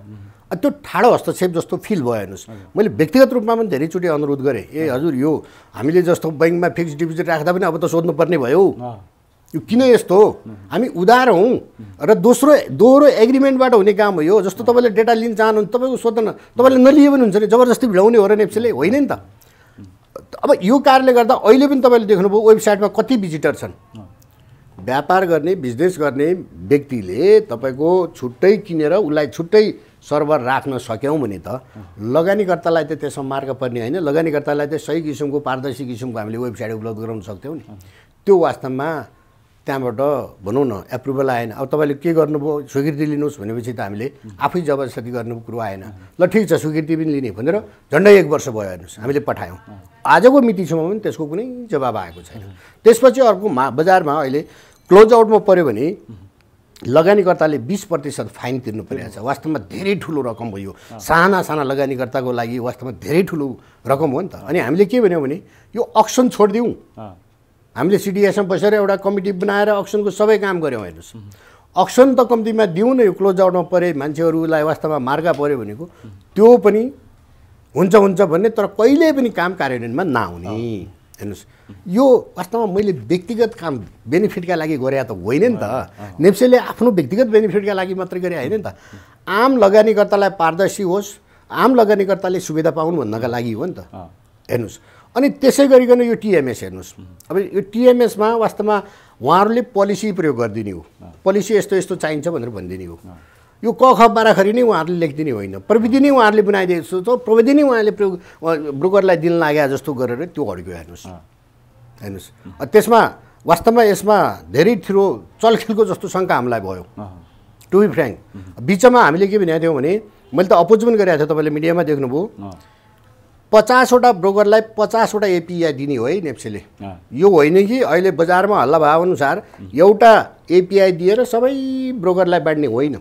त्यो ठाडो हस्तक्षेप जस्तो फिल भयो हेर्नुहोस्। मैले व्यक्तिगत रूपमा पनि धेरैचोटि अनुरोध गरेँ, हजुर यो हामीले जस्तो बैङ्कमा फिक्स्ड डिपोजिट राख्दा पनि अब त सोध्नुपर्ने भयो, यो किन यस्तो हो, हामी उदार हौँ र दोहोरो एग्रिमेन्टबाट हुने काम हो यो। जस्तो तपाईँले डेटा लिन चाहनुहुन्छ तपाईँको सोध्न, तपाईँले नलिए पनि हुन्छ नि, जबरजस्ती भिडाउने हो र नेप्सेले, होइन नि त। अब यो कारणले गर्दा अहिले पनि तपाईँले देख्नुभयो वेबसाइटमा कति भिजिटर छन्। व्यापार गर्ने बिजनेस गर्ने व्यक्तिले तपाईँको छुट्टै किनेर उसलाई छुट्टै सर्भर राख्न सक्यौँ भने त लगानीकर्तालाई त त्यसमा मार्क पर्ने होइन, लगानीकर्तालाई त सही किसिमको पारदर्शी किसिमको हामीले वेबसाइट उपलब्ध गराउन सक्थ्यौँ नि। त्यो वास्तवमा त्यहाँबाट भनौँ न एप्रुभल आएन। अब तपाईँले के गर्नुभयो, स्वीकृति लिनुहोस् भनेपछि त हामीले आफै जबरजस्ती गर्नु कुरो आएन। ल ठिक छ स्वीकृति पनि लिने भनेर झन्डै 1 वर्ष भयो हेर्नुहोस्, हामीले पठायौँ। आजको मितिसम्म पनि त्यसको कुनै जवाब आएको छैन। त्यसपछि अर्को बजारमा अहिले क्लोज आउटमा पऱ्यो भने लगानीकर्ताले 20% फाइन तिर्नु परिरहेको छ। वास्तवमा धेरै ठुलो रकम हो यो, साना साना लगानीकर्ताको लागि वास्तवमा धेरै ठुलो रकम हो नि त। अनि हामीले के भन्यौँ भने यो अक्सन छोडिदिउँ। हामीले सिडिएसमा बसेर एउटा कमिटी बनाएर अक्सनको सबै काम गऱ्यौँ हेर्नुहोस्। अक्सन त कम्तीमा दिउँ न, यो क्लोज आउटमा परे मान्छेहरूलाई वास्तवमा मार्गा पऱ्यो भनेको त्यो पनि हुन्छ भन्ने, तर कहिले पनि काम कार्यान्वयनमा नआउने हेर्नुहोस्। यो वास्तवमा मैले व्यक्तिगत काम बेनिफिटका लागि गरे त होइन नि त। नेप्सेले आफ्नो व्यक्तिगत बेनिफिटका लागि मात्रै गरे होइन नि त। आम लगानीकर्तालाई पारदर्शी होस्, आम लगानीकर्ताले सुविधा पाउनु भन्नका लागि हो नि त हेर्नुहोस्। अनि त्यसै गरिकन यो टिएमएस हेर्नुहोस्। अब यो टिएमएसमा वास्तवमा उहाँहरूले पोलिसी प्रयोग गरिदिने हो, पोलिसी यस्तो यस्तो चाहिन्छ भनेर भनिदिने हो। यो क ख बाराखरी नै उहाँहरूले लेखिदिने होइन, प्रविधि नै उहाँहरूले बनाइदिएको जस्तो, प्रविधि नै उहाँले ब्रोकरलाई दिन लागे जस्तो गरेर त्यो अड्क्यो हेर्नुहोस्। त्यसमा वास्तवमा यसमा धेरै ठुलो चलखेलको जस्तो शङ्का हामीलाई भयो। टु बी फ्र्याङ्क, बिचमा हामीले के भनेको थियौँ भने, मैले त अपोज पनि गरेको थिएँ, तपाईँले मिडियामा देख्नुभयो, 50वटा ब्रोकरलाई 50वटा एपिआई दिने हो है नेप्सेले। यो होइन कि अहिले बजारमा हल्ला भयो अनुसार एउटा एपिआई दिएर सबै ब्रोकरलाई बाँड्ने होइन।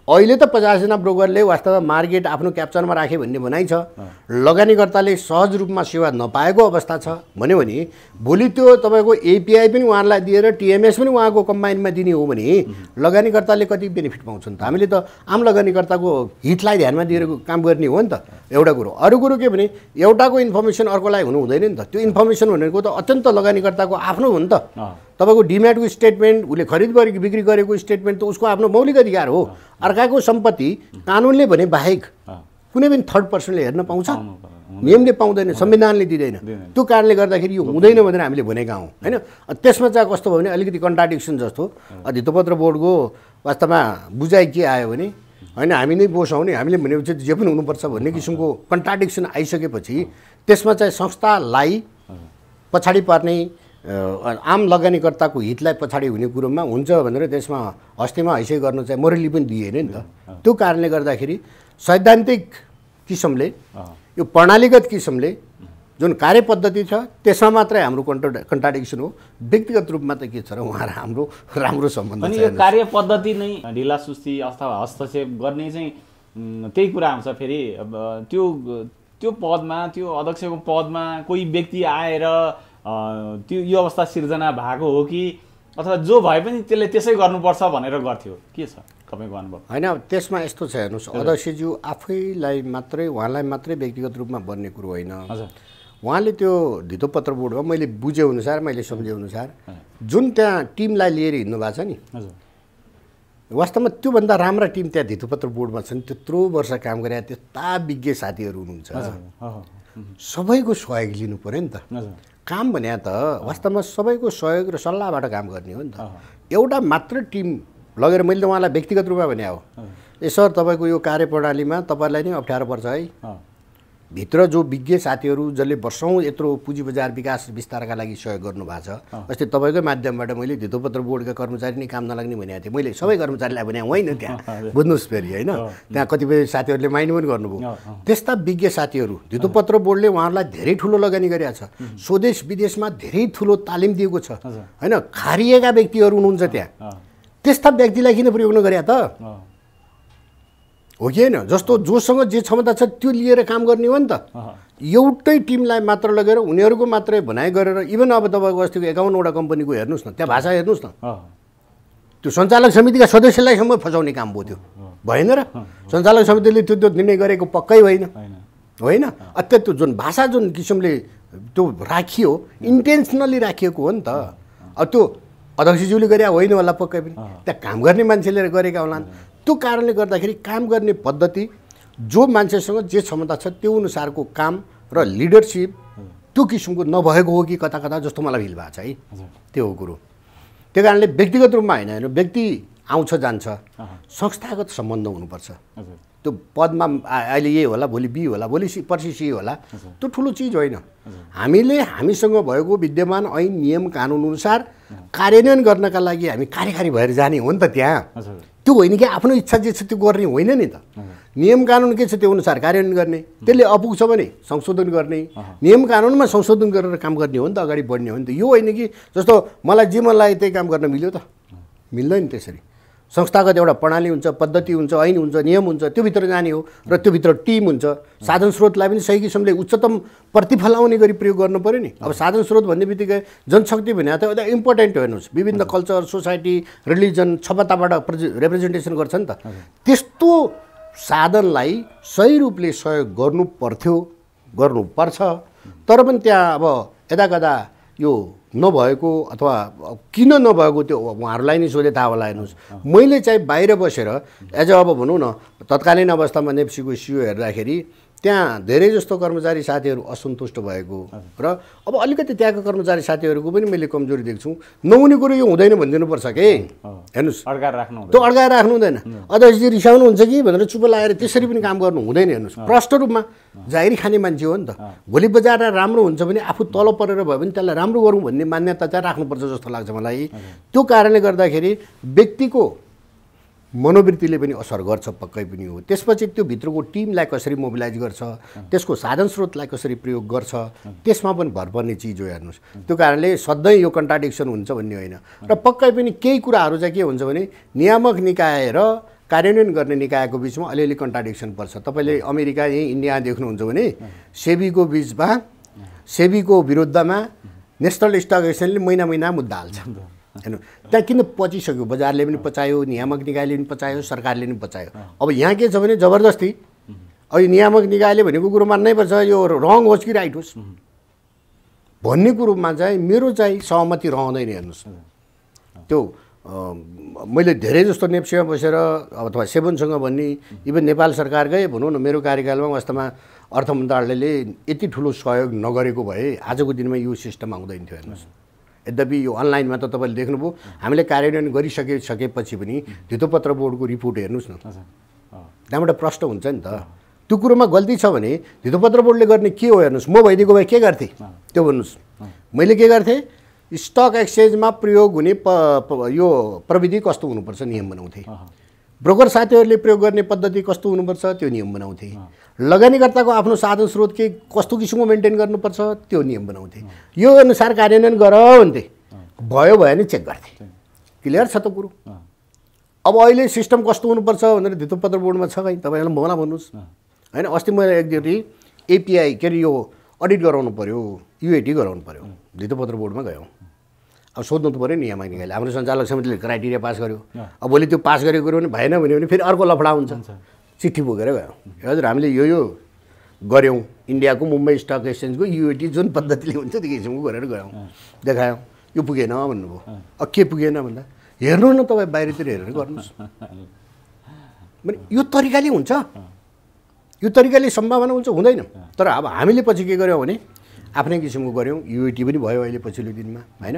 अहिले त 50जना ब्रोकरले वास्तवमा मार्केट आफ्नो क्याप्चरमा राखे भन्ने भनाइ छ। लगानीकर्ताले सहज रूपमा सेवा नपाएको अवस्था छ भन्यो भने भोलि त्यो तपाईँको एपिआई पनि उहाँलाई दिएर टिएमएस पनि उहाँको कम्बाइनमा दिने हो भने लगानीकर्ताले कति बेनिफिट पाउँछन् त। हामीले त आम लगानीकर्ताको हितलाई ध्यानमा दिएर काम गर्ने हो नि त एउटा कुरो। अरू कुरो के भने एउटाको इन्फर्मेसन अर्कोलाई हुनु हुँदैन नि त। त्यो इन्फर्मेसन भनेको त अत्यन्त लगानीकर्ताको आफ्नो हो नि त। तपाईँको डिम्याटको स्टेटमेन्ट, उसले खरिद गरेको बिक्री गरेको स्टेटमेन्ट त उसको आफ्नो मौलिक अधिकार हो। अर्काको सम्पत्ति कानुनले भने बाहेक कुनै पनि थर्ड पर्सनले हेर्न पाउँछ? नियमले पाउँदैन, संविधानले दिँदैन। त्यो कारणले गर्दाखेरि यो हुँदैन भनेर हामीले भनेका हौँ होइन। त्यसमा चाहिँ कस्तो भयो भने अलिकति कन्ट्राडिक्सन जस्तो धितोपत्र बोर्डको वास्तवमा बुझाइ के आयो भने होइन हामी नै बोसाउने, हामीले भनेपछि जे पनि हुनुपर्छ भन्ने किसिमको कन्ट्राडिक्सन आइसकेपछि त्यसमा चाहिँ संस्थालाई पछाडि पार्ने, आम लगानीकर्ताको हितलाई पछाडि हुने कुरोमा हुन्छ भनेर त्यसमा हस्तेमा हैसै गर्न चाहिँ मोरली पनि दिएन नि त। त्यो कारणले गर्दाखेरि सैद्धान्तिक किसिमले यो प्रणालीगत किसिमले जुन कार्यपद्धति छ त्यसमा मात्रै हाम्रो कन्ट्राडिक्सन हो। व्यक्तिगत रूपमा त के छ र उहाँ हाम्रो राम्रो सम्बन्ध छ। अनि यो कार्यपद्धति नै ढिलासुस्ती अथवा हस्तक्षेप गर्ने चाहिँ त्यही कुरा आउँछ फेरि। अब त्यो पदमा, त्यो अध्यक्षको पदमा कोही व्यक्ति आएर त्यो यो अवस्था सिर्जना भएको हो कि अथवा जो भए पनि त्यसले त्यसै गर्नुपर्छ भनेर गर्थ्यो, के छ तपाईँको अनुभव? होइन, त्यसमा यस्तो छ हेर्नुहोस्, अध्यक्षज्यू आफैलाई मात्रै उहाँलाई मात्रै व्यक्तिगत रूपमा बन्ने कुरो होइन। उहाँले त्यो धितोपत्र बोर्डमा मैले बुझेअनुसार, मैले सम्झेअनुसार जुन त्यहाँ टिमलाई लिएर हिँड्नु भएको छ नि, वास्तवमा त्योभन्दा राम्रा टिम त्यहाँ धितोपत्र बोर्डमा छन्। त्यत्रो वर्ष काम गरे त्यस्ता विज्ञ साथीहरू हुनुहुन्छ। सबैको सहयोग लिनु पऱ्यो नि त। काम भने त वास्तवमा सबैको सहयोग र सल्लाहबाट काम गर्ने हो नि त। एउटा मात्र टिम लगेर मैले त उहाँलाई व्यक्तिगत रूपमा भने हो, सर तपाईँको यो कार्यप्रणालीमा तपाईँलाई नै अप्ठ्यारो पर्छ है। भित्र जो विज्ञ साथीहरू जसले वर्षौँ यत्रो पुँजी बजार विकास विस्तारका लागि सहयोग गर्नुभएको छ, अस्ति तपाईँकै माध्यमबाट मैले धितोपत्र बोर्डका कर्मचारी नै काम नलाग्ने भनेको थिएँ। मैले सबै कर्मचारीलाई भने होइन त्यहाँ, बुझ्नुहोस् फेरि होइन, त्यहाँ कतिपय साथीहरूले माइन्ड पनि गर्नुभयो। त्यस्ता विज्ञ साथीहरू धितोपत्र बोर्डले उहाँहरूलाई धेरै ठुलो लगानी गरेको छ। स्वदेश विदेशमा धेरै ठुलो तालिम दिएको छ होइन। खारिएका व्यक्तिहरू हुनुहुन्छ त्यहाँ। त्यस्ता व्यक्तिलाई किन प्रयोग नगरे त हो कि होइन जस्तो जोसँग जे क्षमता छ त्यो लिएर काम गर्ने हो नि त एउटै टिमलाई मात्र लगेर उनीहरूको मात्रै भनाइ गरेर इभन अब तपाईँको अस्तिको 51वटा कम्पनीको हेर्नुहोस् न त्यहाँ भाषा हेर्नुहोस् न त्यो सञ्चालक समितिका सदस्यलाईसम्म फसाउने काम भयो त्यो भएन र सञ्चालक समितिले त्यो निर्णय गरेको पक्कै होइन होइन त्यो जुन भाषा जुन किसिमले त्यो राखियो इन्टेन्सनली राखिएको हो नि त अब त्यो अध्यक्षज्यूले गरे होइन होला पक्कै पनि त्यहाँ काम गर्ने मान्छेले गरेका होलान् त्यो कारणले गर्दाखेरि काम गर्ने पद्धति जो मान्छेसँग जे क्षमता छ त्यो अनुसारको काम र लिडरसिप त्यो किसिमको नभएको हो कि कता कता जस्तो मलाई फिल भएको छ है त्यो हो कुरो त्यो कारणले व्यक्तिगत रूपमा होइन व्यक्ति आउँछ जान्छ संस्थागत सम्बन्ध हुनुपर्छ त्यो पदमा अहिले ए होला भोलि बी होला भोलि पर्सि सी होला त्यो ठुलो चिज होइन हामीले हामीसँग भएको विद्यमान ऐन नियम कानुन अनुसार कार्यान्वयन गर्नका लागि हामी कार्यकारी भएर जाने हो नि त त्यहाँ त्यो होइन कि आफ्नो इच्छा जे छ त्यो गर्ने होइन नि त नियम कानुन के छ त्यो अनुसार कार्यान्वयन गर्ने त्यसले अपुग छ भने संशोधन गर्ने नियम कानुनमा संशोधन गरेर काम गर्ने हो नि त अगाडि बढ्ने हो नि त यो होइन कि जस्तो मलाई जे मन लाग्यो त्यही काम गर्न मिल्यो त मिल्दैन त्यसरी संस्थागत एउटा प्रणाली हुन्छ पद्धति हुन्छ ऐन हुन्छ नियम हुन्छ त्योभित्र जाने हो र त्योभित्र टिम हुन्छ साधन स्रोतलाई पनि सही किसिमले उच्चतम प्रतिफल आउने गरी प्रयोग गर्नु पऱ्यो नि अब साधन स्रोत भन्ने बित्तिकै जनशक्ति भने त एउटा इम्पोर्टेन्ट हेर्नुहोस् विभिन्न कल्चर सोसाइटी रिलिजन छपताबाट रिप्रेजेन्टेसन गर्छ नि त त्यस्तो साधनलाई सही रूपले सहयोग गर्नुपर्छ तर पनि त्यहाँ अब यदाकदा यो नभएको अथवा किन नभएको त्यो उहाँहरूलाई नै सोधे थाहा होला हेर्नुहोस् मैले चाहिँ बाहिर बसेर एज अब भनौँ न तत्कालीन अवस्थामा नेप्सीको सियो हेर्दाखेरि त्यहाँ धेरै जस्तो कर्मचारी साथीहरू असन्तुष्ट भएको र अब अलिकति त्यहाँको कर्मचारी साथीहरूको पनि मैले कमजोरी देख्छु नहुने कुरो यो हुँदैन भनिदिनुपर्छ कि हेर्नुहोस् त्यो अड्काएर राख्नु हुँदैन अध्यक्षजी रिसाउनु हुन्छ कि भनेर चुप लागेर त्यसरी पनि काम गर्नु हुँदैन हेर्नुहोस् प्रष्ट रूपमा जागिरी खाने मान्छे हो नि त भोलि बजार राम्रो हुन्छ भने आफू तल परेर भयो भने त्यसलाई राम्रो गरौँ भन्ने मान्यता चाहिँ राख्नुपर्छ जस्तो लाग्छ मलाई त्यो कारणले गर्दाखेरि व्यक्तिको मनोवृत्तिले पनि असर गर्छ पक्कै पनि हो त्यसपछि त्यो भित्रको टिमलाई कसरी मोबिलाइज गर्छ त्यसको साधन स्रोतलाई कसरी प्रयोग गर्छ त्यसमा पनि भर पर्ने चिज हो हेर्नुहोस् त्यो कारणले सधैँ यो कन्ट्राडिक्सन हुन्छ भन्ने होइन र पक्कै पनि केही कुराहरू चाहिँ के हुन्छ भने नियामक निकाय र कार्यान्वयन गर्ने निकायको बिचमा अलिअलि कन्ट्राडिक्सन पर्छ तपाईँले अमेरिका यहीँ इन्डिया देख्नुहुन्छ भने सेबीको बिचमा सेबीको विरुद्धमा नेसनल स्टक एक्सचेन्जले महिना मुद्दा हाल्छ हैन त्यहाँ किन पचिसक्यो बजारले पनि पचायो नियामक निकायले पनि पचायो सरकारले पनि पचायो अब यहाँ के छ भने जबरजस्ती अब नियामक निकायले भनेको कुरो मान्नै पर्छ यो रङ होस् कि राइट होस् भन्ने कुरोमा चाहिँ मेरो चाहिँ सहमति रहँदैन हेर्नुहोस् त्यो मैले धेरै जस्तो नेप्सीमा बसेर अथवा सेभनसँग भन्ने इभन नेपाल सरकारकै भनौँ न मेरो कार्यकालमा वास्तवमा अर्थ मन्त्रालयले यति ठुलो सहयोग नगरेको भए आजको दिनमा यो सिस्टम आउँदैन थियो हेर्नुहोस् यद्यपि यो अनलाइनमा त तपाईँले देख्नुभयो हामीले कार्यान्वयन गरिसकेपछि पनि धितोपत्र बोर्डको रिपोर्ट हेर्नुहोस् न त्यहाँबाट प्रश्न हुन्छ नि त त्यो कुरोमा गल्ती छ भने धितोपत्र बोर्डले गर्ने के हो हेर्नुहोस् म भइदिएको भए के गर्थेँ त्यो भन्नुहोस् मैले के गर्थेँ स्टक एक्सचेन्जमा प्रयोग हुने यो प्रविधि कस्तो हुनुपर्छ नियम बनाउँथेँ ब्रोकर साथीहरूले प्रयोग गर्ने पद्धति कस्तो हुनुपर्छ त्यो नियम बनाउँथे लगानीकर्ताको आफ्नो साधन स्रोत के कस्तो किसिमको मेन्टेन गर्नुपर्छ त्यो नियम बनाउँथे यो अनुसार कार्यान्वयन गर भन्थे भयो भने चेक गर्थे क्लियर छ त कुरो अब अहिले सिस्टम कस्तो हुनुपर्छ भनेर धितोपत्र बोर्डमा छ कहीँ तपाईँहरूलाई मलाई भन्नुहोस् होइन अस्ति मैले एकचोटि एपिआई के अरे यो अडिट गराउनु पऱ्यो युएटी गराउनु पऱ्यो धितोपत्र बोर्डमा गयौँ अब सोध्नु त पऱ्यो नियामक निकायले हाम्रो सञ्चालक समितिले क्राइटेरिया पास गर्यो अब भोलि त्यो पास गरेको कुरो पनि भएन भने फेरि अर्को लफडा हुन्छ चिठी बोकेर गयौँ हजुर हामीले यो गऱ्यौँ इन्डियाको मुम्बई स्टक एक्सचेन्जको युएटी जुन पद्धतिले हुन्छ त्यो किसिमको गरेर गयौँ देखायौँ यो पुगेन भन्नुभयो अब के पुगेन भन्दा हेर्नु न तपाईँ बाहिरतिर हेरेर गर्नुहोस् भने यो तरिकाले हुन्छ यो तरिकाले सम्भावना हुन्छ हुँदैन तर अब हामीले पछि के गर्यौँ भने आफ्नै किसिमको गऱ्यौँ युएटी पनि भयो अहिले पछिल्लो दिनमा होइन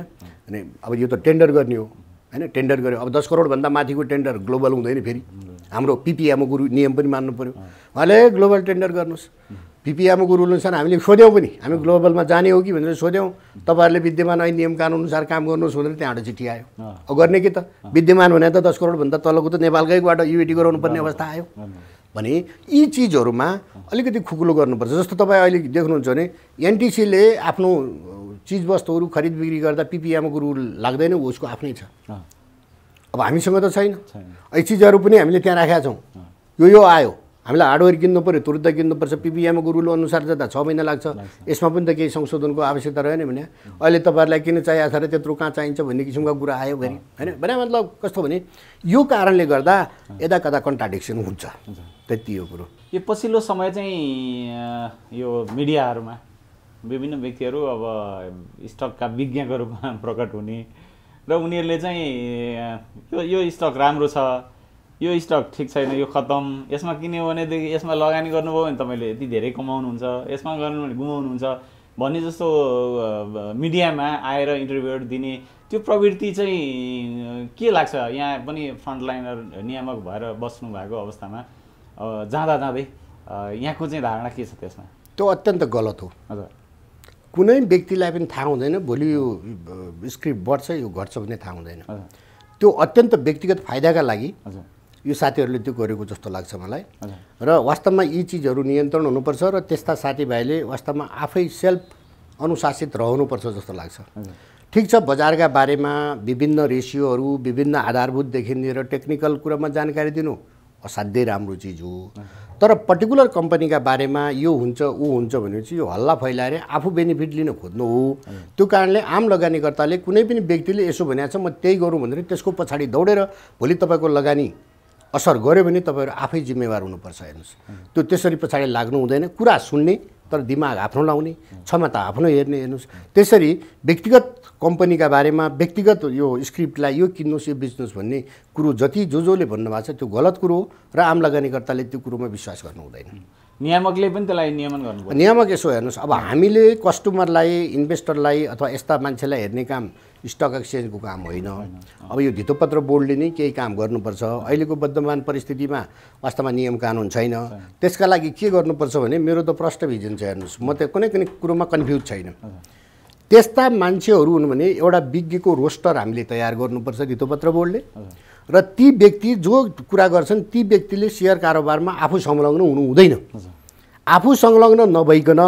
अनि अब यो त टेन्डर गर्ने हो होइन टेन्डर गऱ्यो अब 10 करोडभन्दा माथिको टेन्डर ग्लोबल हुँदैन फेरि हाम्रो पिपिएमओको नियम पनि मान्नु पऱ्यो उहाँले ग्लोबल टेन्डर गर्नुहोस् पिपिएमओको रुल अनुसार हामीले सोध्यौँ पनि हामी ग्लोबलमा जाने हो कि भनेर सोध्यौँ तपाईँहरूले विद्यमान ऐन नियम कानुन अनुसार काम गर्नुहोस् भनेर त्यहाँबाट चिठी आयो अब गर्ने के त विद्यमान भने त 10 करोडभन्दा तलको त नेपालकैबाट युएटी गराउनु पर्ने अवस्था आयो भने यी चिजहरूमा अलिकति खुकुलो गर्नुपर्छ जस्तो तपाईँ अहिले देख्नुहुन्छ भने एनटिसीले आफ्नो चिजवस्तुहरू खरिद बिक्री गर्दा पिपिएमओको रुल लाग्दैन उसको आफ्नै छ अब हामीसँग त छैन। यी चिजहरू पनि हामीले त्यहाँ राखेका छौँ। यो आयो, हामीलाई हार्डवेयर किन्नु पऱ्यो, तुरुन्त किन्नुपर्छ। पिपिएमको रुल अनुसार जाँदा 6 महिना लाग्छ। यसमा पनि त केही संशोधनको आवश्यकता रहेन भने अहिले तपाईँहरूलाई किन चाहिएको छ र त्यत्रो कहाँ चाहिन्छ भन्ने किसिमको कुरा आयो फेरि, होइन? भने मतलब कस्तो भने यो कारणले गर्दा यता कता कन्ट्राडिक्सन हुन्छ, त्यति हो कुरो। यो पछिल्लो समय चाहिँ यो मिडियाहरूमा विभिन्न व्यक्तिहरू अब स्टकका विज्ञको रूपमा प्रकट हुने र उनीहरूले चाहिँ यो स्टक राम्रो छ, यो स्टक ठिक छैन, यो खतम, यसमा किन्यो भनेदेखि यसमा लगानी गर्नुभयो भने तपाईँले यति धेरै कमाउनुहुन्छ, यसमा गर्नु भने गुमाउनुहुन्छ भन्ने जस्तो मिडियामा आएर इन्टरभ्यूहरू दिने त्यो प्रवृत्ति चाहिँ के लाग्छ? यहाँ पनि फ्रन्टलाइनर नियामक भएर बस्नु भएको अवस्थामा जाँदा जाँदै यहाँको चाहिँ धारणा के छ त्यसमा? त्यो अत्यन्त गलत हो। हजुर, कुनै व्यक्तिलाई पनि थाहा हुँदैन भोलि यो स्क्रिप्ट बढ्छ यो घट्छ भन्ने थाहा हुँदैन। त्यो अत्यन्त व्यक्तिगत फाइदाका लागि यो साथीहरूले त्यो गरेको जस्तो लाग्छ मलाई। र वास्तवमा यी चिजहरू नियन्त्रण हुनुपर्छ र त्यस्ता साथीभाइले वास्तवमा आफै सेल्फ अनुशासित रहनुपर्छ जस्तो लाग्छ। ठिक छ, बजारका बारेमा विभिन्न रेसियोहरू, विभिन्न आधारभूतदेखि लिएर टेक्निकल कुरामा जानकारी दिनु असाध्यै राम्रो चिज हो। तर पर्टिकुलर कम्पनीका बारेमा यो हुन्छ ऊ हुन्छ भनेपछि यो हल्ला फैलाएर आफू बेनिफिट लिन खोज्नु हो। त्यो कारणले आम लगानीकर्ताले कुनै पनि व्यक्तिले यसो भनेको छ म त्यही गरौँ भनेर त्यसको पछाडि दौडेर भोलि तपाईँको लगानी असर गर्यो भने तपाईँहरू आफै जिम्मेवार हुनुपर्छ। हेर्नुहोस्, त्यो त्यसरी पछाडि लाग्नु हुँदैन। कुरा सुन्ने तर दिमाग आफ्नो लाउने, क्षमता आफ्नो हेर्ने। हेर्नुहोस्, त्यसरी व्यक्तिगत कम्पनीका बारेमा व्यक्तिगत यो स्क्रिप्टलाई यो किन्नुहोस् यो बेच्नुहोस् भन्ने कुरो जति जसले भन्नुभएको छ त्यो गलत कुरो हो र आम लगानीकर्ताले त्यो कुरोमा विश्वास गर्नु हुँदैन। नियामकले पनि त्यसलाई नियमन गर्नुपर्छ। नियामक यसो हेर्नुहोस्, अब हामीले कस्टमरलाई, इन्भेस्टरलाई अथवा यस्ता मान्छेलाई हेर्ने काम स्टक एक्सचेन्जको काम होइन। अब यो धितोपत्र बोर्डले नै केही काम गर्नुपर्छ। अहिलेको वर्तमान परिस्थितिमा वास्तवमा नियम कानुन छैन। त्यसका लागि के गर्नुपर्छ भने मेरो त प्रष्ट भिजन छ। हेर्नुहोस्, म त कुनै कुरोमा कन्फ्युज छैन। त्यस्ता मान्छेहरू हुन् भने एउटा विज्ञको रोस्टर हामीले तयार गर्नुपर्छ धितोपत्र बोर्डले, र ती व्यक्ति जो कुरा गर्छन् ती व्यक्तिले सेयर कारोबारमा आफू संलग्न हुनु हुँदैन। आफू संलग्न नभइकन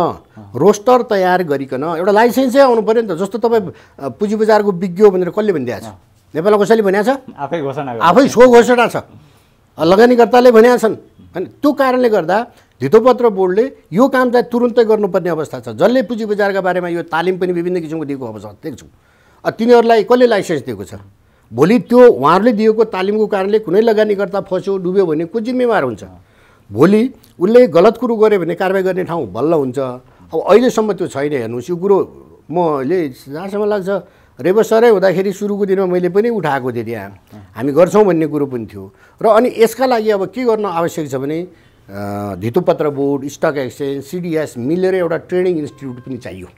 रोस्टर तयार गरिकन एउटा लाइसेन्सै आउनु पऱ्यो नि त। जस्तो तपाईँ पुँजी बजारको विज्ञ हो भनेर कसले भनिदिएको छ? नेपालमा कसैले भनेको छ? आफै घोषणा, आफै सो घोषणा छ, लगानीकर्ताले भनेका छन्। अनि त्यो कारणले गर्दा धितोपत्र बोर्डले यो काम चाहिँ तुरुन्तै गर्नुपर्ने अवस्था छ। जसले पुँजी बजारका बारेमा यो तालिम पनि विभिन्न किसिमको दिएको अवस्था देख्छु। तिनीहरूलाई कसले लाइसेन्स दिएको छ? भोलि त्यो उहाँहरूले दिएको तालिमको कारणले कुनै लगानीकर्ता फस्यो डुब्यो भने को जिम्मेवार हुन्छ? भोलि उसले गलत कुरो गर्यो भने कारबाही गर्ने ठाउँ बल्ल हुन्छ। अब अहिलेसम्म त्यो छैन। हेर्नुहोस्, यो कुरो मैले जहाँसम्म लाग्छ रेबसरै हुँदाखेरि सुरुको दिनमा मैले पनि उठाएको थिएँ त्यहाँ, हामी गर्छौँ भन्ने कुरो पनि थियो। र अनि यसका लागि अब के गर्न आवश्यक छ भने धितोपत्र बोर्ड, स्टक एक्सचेन्ज, सिडिएस मिलेर एउटा ट्रेनिङ इन्स्टिट्युट पनि चाहियो।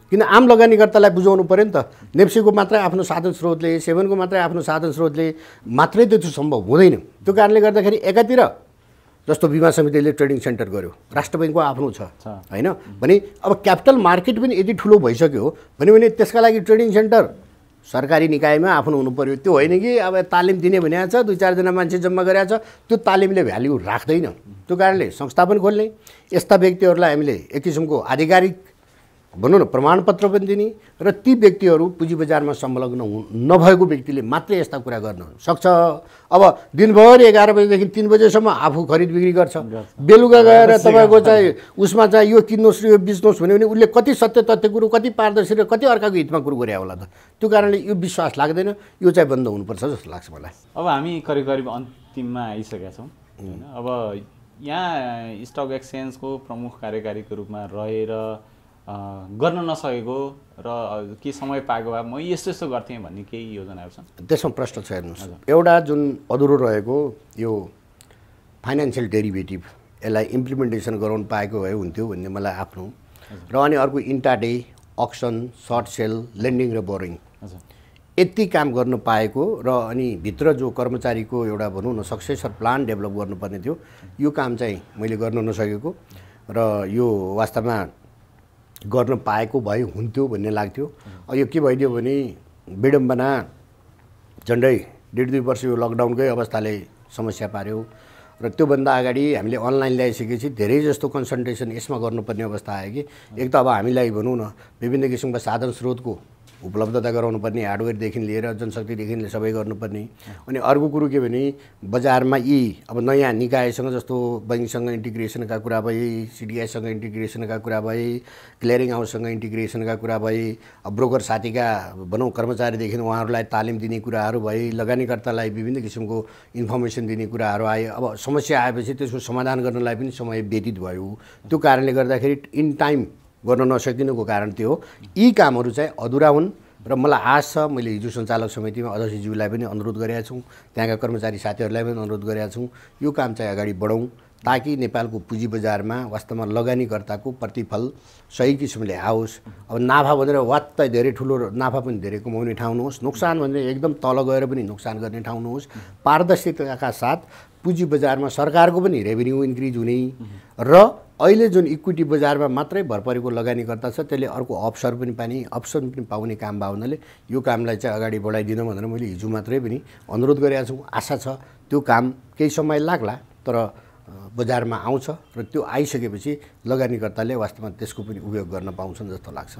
किन आम लगानीकर्तालाई बुझाउनु पऱ्यो नि त। नेप्सीको मात्रै आफ्नो साधन स्रोतले, सेभेनको मात्रै आफ्नो साधन स्रोतले मात्रै त्यो सम्भव हुँदैन। त्यो कारणले गर्दाखेरि एकातिर जस्तो बिमा समितिले ट्रेडिङ सेन्टर गर्यो, राष्ट्र बैङ्कको आफ्नो छ होइन भने अब क्यापिटल मार्केट पनि यति ठुलो भइसक्यो भने त्यसका लागि ट्रेडिङ सेन्टर सरकारी निकायमा आफ्नो हुनु पर्यो। त्यो होइन कि अब तालिम दिने भनेको छ, 2-4 जना मान्छे जम्मा गरेको छ, त्यो तालिमले भ्याल्यु राख्दैन। त्यो कारणले संस्थापन खोल्ने, यस्ता व्यक्तिहरूलाई हामीले एक किसिमको आधिकारिक भनौँ न प्रमाणपत्र पनि दिने र ती व्यक्तिहरू पुँजी बजारमा संलग्न नभएको व्यक्तिले मात्रै यस्ता कुरा गर्न सक्छ। अब दिनभरि 11 बजेदेखि 3 बजेसम्म आफू खरिद बिक्री गर्छ, बेलुका गएर तपाईँको चाहिँ उसमा चाहिँ यो किन्नुहोस् र यो बेच्नुहोस् भन्यो भने उसले कति सत्य तथ्य कुरो, कति पारदर्शी र कति अर्काको हितमा कुरो गरे होला त। त्यो कारणले यो विश्वास लाग्दैन। यो चाहिँ बन्द हुनुपर्छ जस्तो लाग्छ मलाई। अब हामी करिब करिब अन्तिममा आइसकेका छौँ होइन। अब यहाँ स्टक एक्सचेन्जको प्रमुख कार्यकारीको रूपमा रहेर गर्न नसकेको र के समय पाएको भए म यस्तो यस्तो गर्थेँ भन्ने केही योजनाहरू छन्? त्यसमा प्रश्न छ। हेर्नुहोस्, एउटा जुन अधुरो रहेको यो फाइनेन्सियल डेरिभेटिभ, यसलाई इम्प्लिमेन्टेसन गराउनु पाएको भए हुन्थ्यो भन्ने मलाई आफ्नो। र अनि अर्को इन्टाडे, अक्सन, सर्ट सेल, लेन्डिङ र बोरिङ, यति काम गर्नु पाएको र अनि भित्र जो कर्मचारीको एउटा भनौँ न सक्सेसर प्लान डेभलप गर्नुपर्ने थियो, यो काम चाहिँ मैले गर्न नसकेको र यो वास्तवमा गर्न पाएको भए हुन्थ्यो भन्ने लाग्थ्यो। यो के भइदियो भने विडम्बना, झन्डै 1.5-2 वर्ष यो लकडाउनकै अवस्थाले समस्या पार्यो। र त्योभन्दा अगाडि हामीले अनलाइन ल्याइसकेपछि धेरै जस्तो कन्सन्ट्रेसन यसमा गर्नुपर्ने अवस्था आयो कि एक त अब हामीलाई भनौँ न विभिन्न किसिमका साधन स्रोतको उपलब्धता गराउनुपर्ने हार्डवेयरदेखि लिएर जनशक्तिदेखि लिएर सबै गर्नुपर्ने। अनि अर्को कुरो के भने बजारमा यी अब नयाँ निकायसँग जस्तो बैङ्कसँग इन्टिग्रेसनका कुरा भए, सिडिआईसँग इन्टिग्रेसनका कुरा भए, क्लियरिङ हाउससँग इन्टिग्रेसनका कुरा भए, अब ब्रोकर साथीका भनौँ कर्मचारीदेखि उहाँहरूलाई तालिम दिने कुराहरू भए, लगानीकर्तालाई विभिन्न किसिमको इन्फर्मेसन दिने कुराहरू आए। अब समस्या आएपछि त्यसको समाधान गर्नलाई पनि समय व्यतीत भयो। त्यो कारणले गर्दाखेरि इन टाइम गर्न नसकिनुको कारण त्यो हो। यी कामहरू चाहिँ अधुरा हुन् र मलाई आश छ, मैले हिजो सञ्चालक समितिमा अध्यक्षज्यूलाई पनि अनुरोध गरेका छौँ, त्यहाँका कर्मचारी साथीहरूलाई पनि अनुरोध गरेका छौँ, यो काम चाहिँ अगाडि बढाउँ ताकि नेपालको पुँजी बजारमा वास्तवमा लगानीकर्ताको प्रतिफल सही किसिमले आओस्। अब नाफा भनेर वात्त धेरै ठुलो नाफा पनि धेरै कमाउने ठाउँ नहोस्, नोक्सान भनेर एकदम तल गएर पनि नोक्सान गर्ने ठाउँ नहोस्। पारदर्शिताका साथ पुँजी बजारमा सरकारको पनि रेभेन्यू इन्क्रिज हुने र अहिले जुन इक्विटी बजारमा मात्रै भर परेको लगानीकर्ता छ त्यसले अर्को अप्सन पनि पाउने काम भयो हुनाले यो कामलाई चाहिँ अगाडि बढाइदिन भनेर मैले हिजो मात्रै पनि अनुरोध गरेका छु। आशा छ त्यो काम केही समय लाग्ला तर बजारमा आउँछ र त्यो आइसकेपछि लगानीकर्ताले वास्तवमा त्यसको पनि उपयोग गर्न पाउँछन् जस्तो लाग्छ।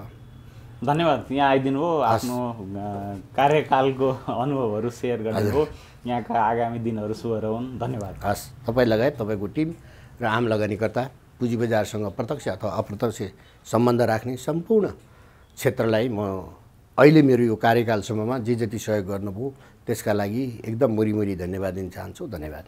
धन्यवाद, यहाँ आइदिनु भयो, आफ्नो कार्यकालको अनुभवहरू सेयर गर्नुभयो। यहाँका आगामी दिनहरू शुभ रहन्। धन्यवाद। हस्, तपाईँ लगायत तपाईँको टिम र आम लगानीकर्ता पुँजी बजारसँग प्रत्यक्ष अथवा अप्रत्यक्ष सम्बन्ध राख्ने सम्पूर्ण क्षेत्रलाई म अहिले मेरो यो कार्यकालसम्ममा जे जति सहयोग गर्नुभयो त्यसका लागि एकदम मुरी धन्यवाद दिन चाहन्छु। धन्यवाद।